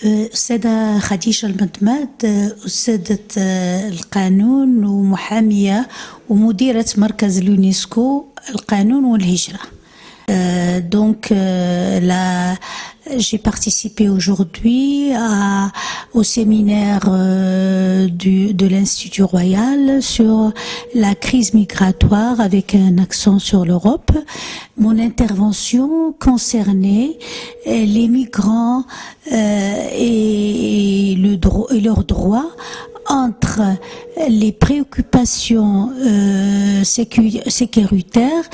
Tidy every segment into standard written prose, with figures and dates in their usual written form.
السيدة خديجة المدمد، أستاذة القانون ومحامية ومديرة مركز اليونسكو القانون والهجرة. J'ai participé aujourd'hui au séminaire de l'Institut Royal sur la crise migratoire avec un accent sur l'Europe. Mon intervention concernait les migrants et leurs droits entre les préoccupations sécuritaires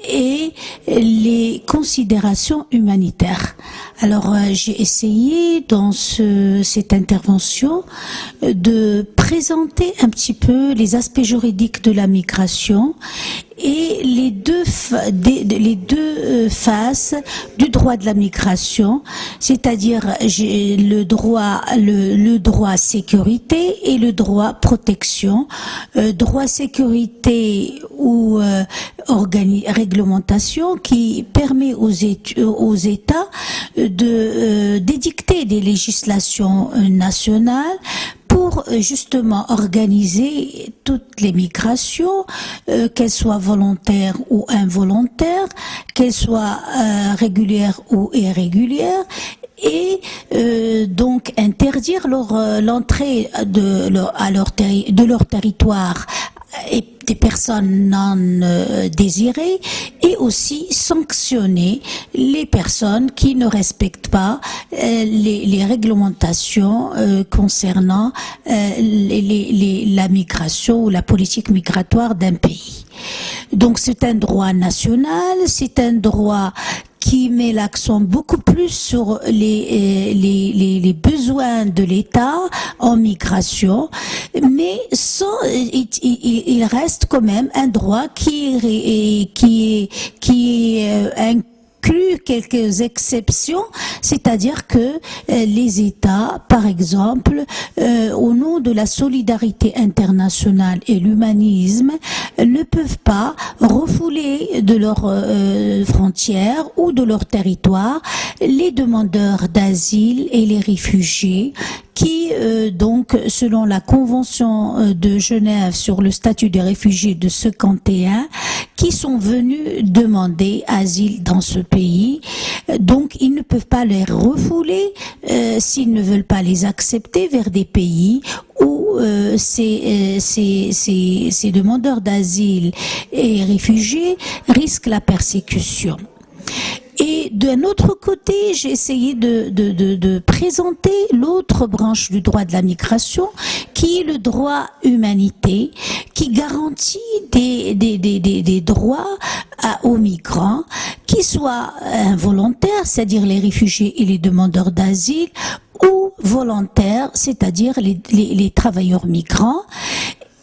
et les considérations humanitaires. Alors j'ai essayé dans cette intervention de présenter un petit peu les aspects juridiques de la migration et les deux faces du droit de la migration, c'est-à-dire le droit sécurité et le droit protection. Droit sécurité ou réglementation qui permet aux États d'édicter des législations nationales pour justement organiser toutes les migrations, qu'elles soient volontaires ou involontaires, qu'elles soient régulières ou irrégulières, et donc interdire l'entrée de leur territoire et des personnes non désirées, et aussi sanctionner les personnes qui ne respectent pas les réglementations concernant la migration ou la politique migratoire d'un pays. Donc c'est un droit national, c'est un droit qui met l'accent beaucoup plus sur les besoins de l'État en migration, mais il reste quand même un droit qui inclut quelques exceptions, c'est-à-dire que les États, par exemple, au nom de la solidarité internationale et l'humanisme, ne peuvent pas refouler de leurs frontières ou de leur territoire les demandeurs d'asile et les réfugiés qui, donc, selon la Convention de Genève sur le statut des réfugiés de 1951, qui sont venus demander asile dans ce pays. Donc, ils ne peuvent pas les refouler s'ils ne veulent pas les accepter vers des pays où ces demandeurs d'asile et réfugiés risquent la persécution. Et d'un autre côté, j'ai essayé de présenter l'autre branche du droit de la migration, qui est le droit humanité, qui garantit des droits aux migrants, qui soient involontaires, c'est-à-dire les réfugiés et les demandeurs d'asile, ou volontaires, c'est-à-dire les travailleurs migrants.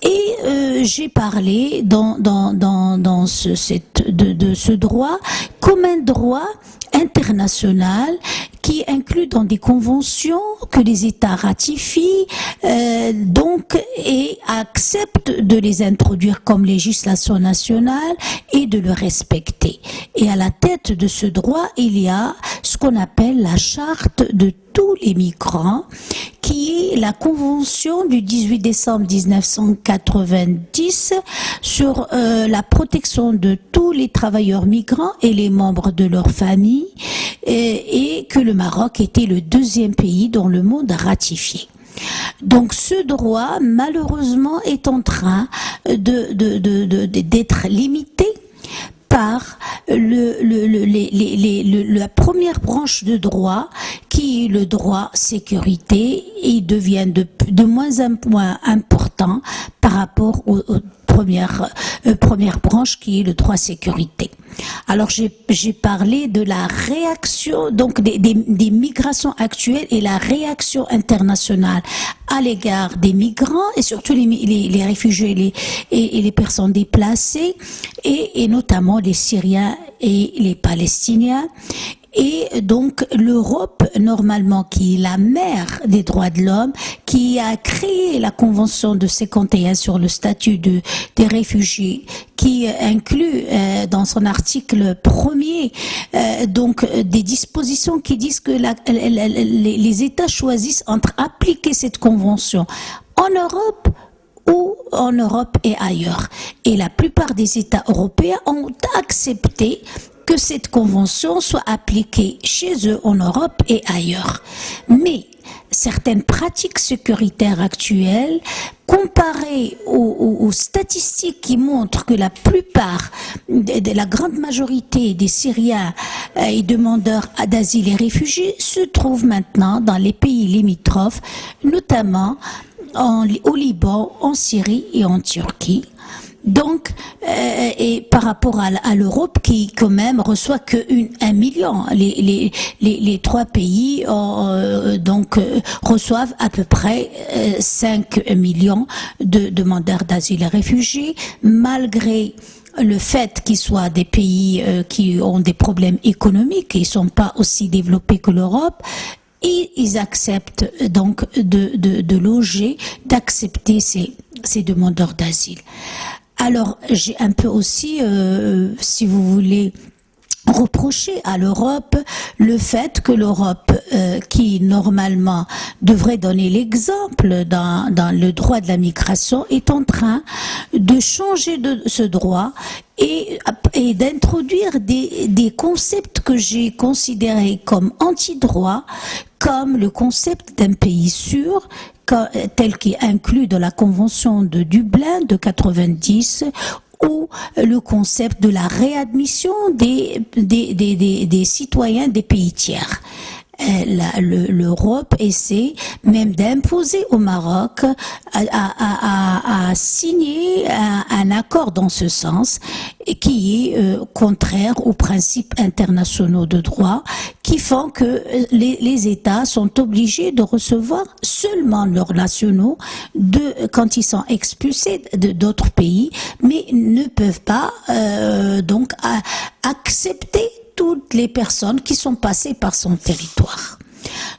Et j'ai parlé de ce droit comme un droit international qui inclut dans des conventions que les États ratifient et acceptent de les introduire comme législation nationale et de le respecter. Et à la tête de ce droit, il y a ce qu'on appelle la charte de tous les migrants, qui est la convention du 18 décembre 1990 sur la protection de tous les travailleurs migrants et les membres de leur famille, et que le Maroc était le deuxième pays dans le monde à ratifier. Donc ce droit, malheureusement, est en train d'être limité par la première branche de droit, qui est le droit sécurité, et devient de moins en moins important par rapport aux première branche, qui est le droit sécurité. Alors j'ai parlé de la réaction, donc des migrations actuelles et la réaction internationale à l'égard des migrants et surtout les réfugiés et les personnes déplacées, et notamment les Syriens et les Palestiniens. Et donc l'Europe, normalement, qui est la mère des droits de l'homme, qui a créé la Convention de 51 sur le statut des réfugiés, qui inclut dans son article premier donc des dispositions qui disent que les États choisissent entre appliquer cette convention en Europe ou en Europe et ailleurs. Et la plupart des États européens ont accepté que cette convention soit appliquée chez eux en Europe et ailleurs. Mais certaines pratiques sécuritaires actuelles, comparées aux statistiques qui montrent que la plupart, la grande majorité des Syriens et demandeurs d'asile et réfugiés se trouvent maintenant dans les pays limitrophes, notamment au Liban, en Syrie et en Turquie. Donc, et par rapport à l'Europe qui quand même reçoit que 1 million, les trois pays donc reçoivent à peu près 5 millions de demandeurs d'asile et réfugiés, malgré le fait qu'ils soient des pays qui ont des problèmes économiques et ne sont pas aussi développés que l'Europe. Et ils acceptent donc de loger, d'accepter ces demandeurs d'asile. Alors, j'ai un peu aussi, si vous voulez, reprocher à l'Europe le fait que l'Europe, qui normalement devrait donner l'exemple dans le droit de la migration, est en train de changer de ce droit et d'introduire des concepts que j'ai considérés comme anti-droit, comme le concept d'un pays sûr, tel qu'il est inclus dans la Convention de Dublin de 90, ou le concept de la réadmission des citoyens des pays tiers. L'Europe essaie même d'imposer au Maroc à signer un accord dans ce sens qui est contraire aux principes internationaux de droit qui font que les États sont obligés de recevoir seulement leurs nationaux quand ils sont expulsés d'autres pays, mais ne peuvent pas donc accepter toutes les personnes qui sont passées par son territoire.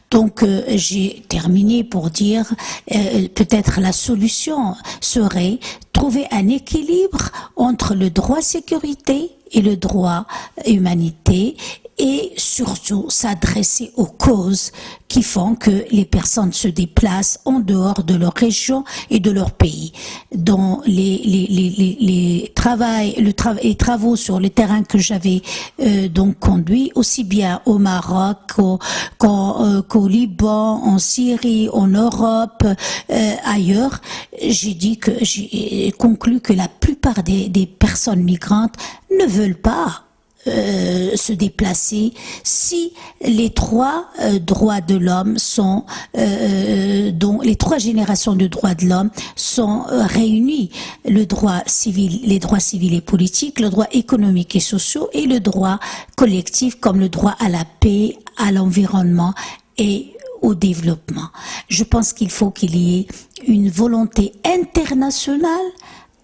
Donc j'ai terminé pour dire peut-être la solution serait trouver un équilibre entre le droit sécurité et le droit humanité et surtout s'adresser aux causes qui font que les personnes se déplacent en dehors de leur région et de leur pays. Dans les travaux sur le terrain que j'avais donc conduits, aussi bien au Maroc qu'au Liban, en Syrie, en Europe, ailleurs, j'ai conclu que la plupart des personnes migrantes ne veulent pas se déplacer si les trois droits de l'homme sont dont les trois générations de droits de l'homme sont réunies, le droit civil, les droits civils et politiques, le droit économique et social et le droit collectif comme le droit à la paix, à l'environnement et au développement. Je pense qu'il faut qu'il y ait une volonté internationale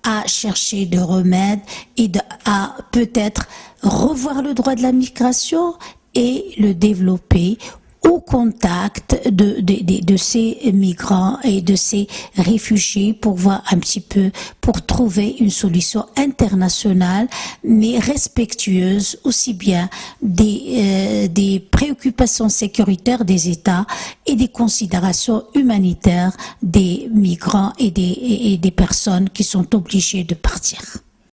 à chercher des remèdes et à peut-être revoir le droit de la migration et le développer au contact de ces migrants et de ces réfugiés pour voir un petit peu, pour trouver une solution internationale, mais respectueuse aussi bien des préoccupations sécuritaires des États et des considérations humanitaires des migrants et des personnes qui sont obligées de partir.